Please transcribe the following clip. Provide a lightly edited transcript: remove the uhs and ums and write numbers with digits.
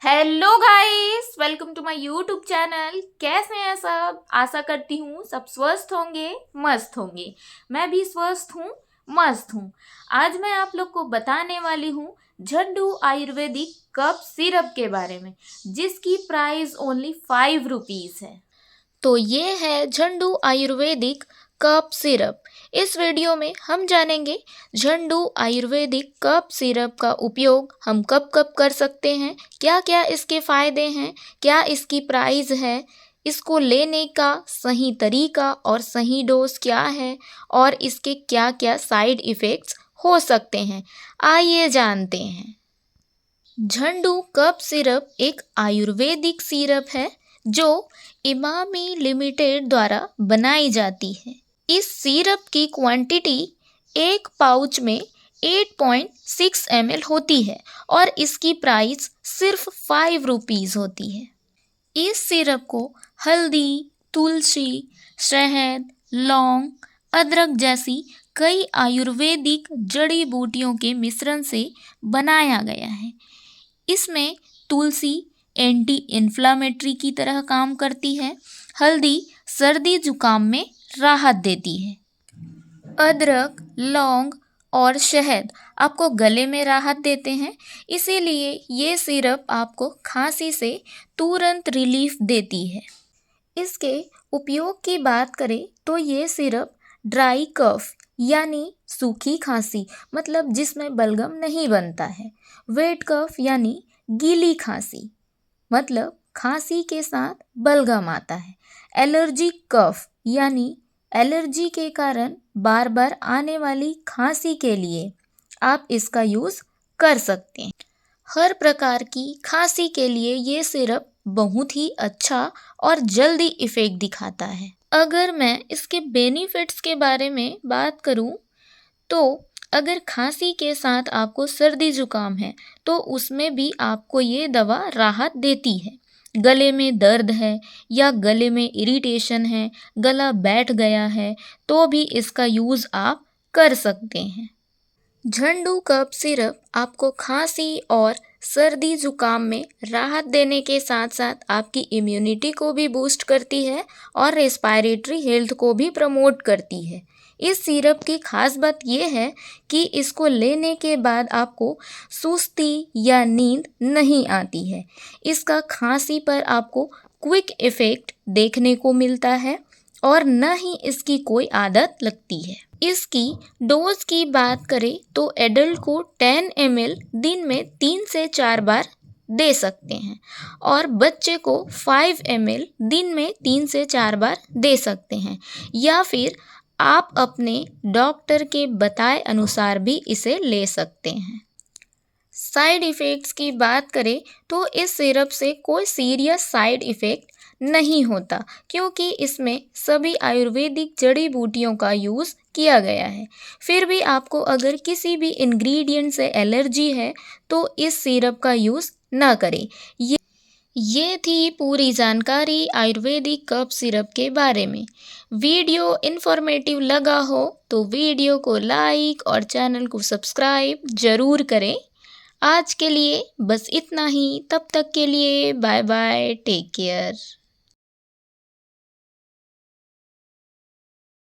Hello guys, welcome to my YouTube channel. कैसे हैं सब? आशा करती हूँ सब स्वस्थ होंगे, मस्त होंगे। मैं भी स्वस्थ हूँ, मस्त हूँ। आज मैं आप लोग को बताने वाली हूँ झंडू आयुर्वेदिक कफ सिरप के बारे में, जिसकी प्राइस ओनली 5 रुपीज़ है। तो ये है झंडू आयुर्वेदिक कफ सिरप। इस वीडियो में हम जानेंगे झंडू आयुर्वेदिक कफ सिरप का उपयोग हम कब कब कर सकते हैं, क्या क्या इसके फ़ायदे हैं, क्या इसकी प्राइस है, इसको लेने का सही तरीका और सही डोज क्या है, और इसके क्या क्या साइड इफ़ेक्ट्स हो सकते हैं। आइए जानते हैं। झंडू कफ सिरप एक आयुर्वेदिक सिरप है जो इमामी लिमिटेड द्वारा बनाई जाती है। इस सिरप की क्वांटिटी एक पाउच में 8.6 ml होती है और इसकी प्राइस सिर्फ 5 रुपीज़ होती है। इस सिरप को हल्दी, तुलसी, शहद, लौंग, अदरक जैसी कई आयुर्वेदिक जड़ी बूटियों के मिश्रण से बनाया गया है। इसमें तुलसी एंटी इन्फ्लामेटरी की तरह काम करती है, हल्दी सर्दी जुकाम में राहत देती है, अदरक, लौंग और शहद आपको गले में राहत देते हैं, इसीलिए ये सिरप आपको खांसी से तुरंत रिलीफ देती है। इसके उपयोग की बात करें तो ये सिरप ड्राई कफ यानी सूखी खांसी, मतलब जिसमें बलगम नहीं बनता है, वेट कफ यानी गीली खांसी, मतलब खांसी के साथ बलगम आता है, एलर्जिक कफ यानी एलर्जी के कारण बार बार आने वाली खांसी के लिए आप इसका यूज़ कर सकते हैं। हर प्रकार की खांसी के लिए ये सिरप बहुत ही अच्छा और जल्दी इफ़ेक्ट दिखाता है। अगर मैं इसके बेनिफिट्स के बारे में बात करूं तो अगर खांसी के साथ आपको सर्दी जुकाम है तो उसमें भी आपको ये दवा राहत देती है। गले में दर्द है या गले में इरिटेशन है, गला बैठ गया है, तो भी इसका यूज़ आप कर सकते हैं। झंडू कफ सिरप आपको खांसी और सर्दी जुकाम में राहत देने के साथ साथ आपकी इम्यूनिटी को भी बूस्ट करती है और रेस्पिरेटरी हेल्थ को भी प्रमोट करती है। इस सिरप की खास बात यह है कि इसको लेने के बाद आपको सुस्ती या नींद नहीं आती है। इसका खांसी पर आपको क्विक इफ़ेक्ट देखने को मिलता है और न ही इसकी कोई आदत लगती है। इसकी डोज की बात करें तो एडल्ट को 10 ml दिन में 3 से 4 बार दे सकते हैं और बच्चे को 5 ml दिन में 3 से 4 बार दे सकते हैं, या फिर आप अपने डॉक्टर के बताए अनुसार भी इसे ले सकते हैं। साइड इफ़ेक्ट्स की बात करें तो इस सिरप से कोई सीरियस साइड इफ़ेक्ट नहीं होता, क्योंकि इसमें सभी आयुर्वेदिक जड़ी बूटियों का यूज़ किया गया है। फिर भी आपको अगर किसी भी इंग्रेडिएंट से एलर्जी है तो इस सिरप का यूज़ ना करें। ये थी पूरी जानकारी आयुर्वेदिक कफ सिरप के बारे में। वीडियो इन्फॉर्मेटिव लगा हो तो वीडियो को लाइक और चैनल को सब्सक्राइब ज़रूर करें। आज के लिए बस इतना ही, तब तक के लिए बाय बाय, टेक केयर।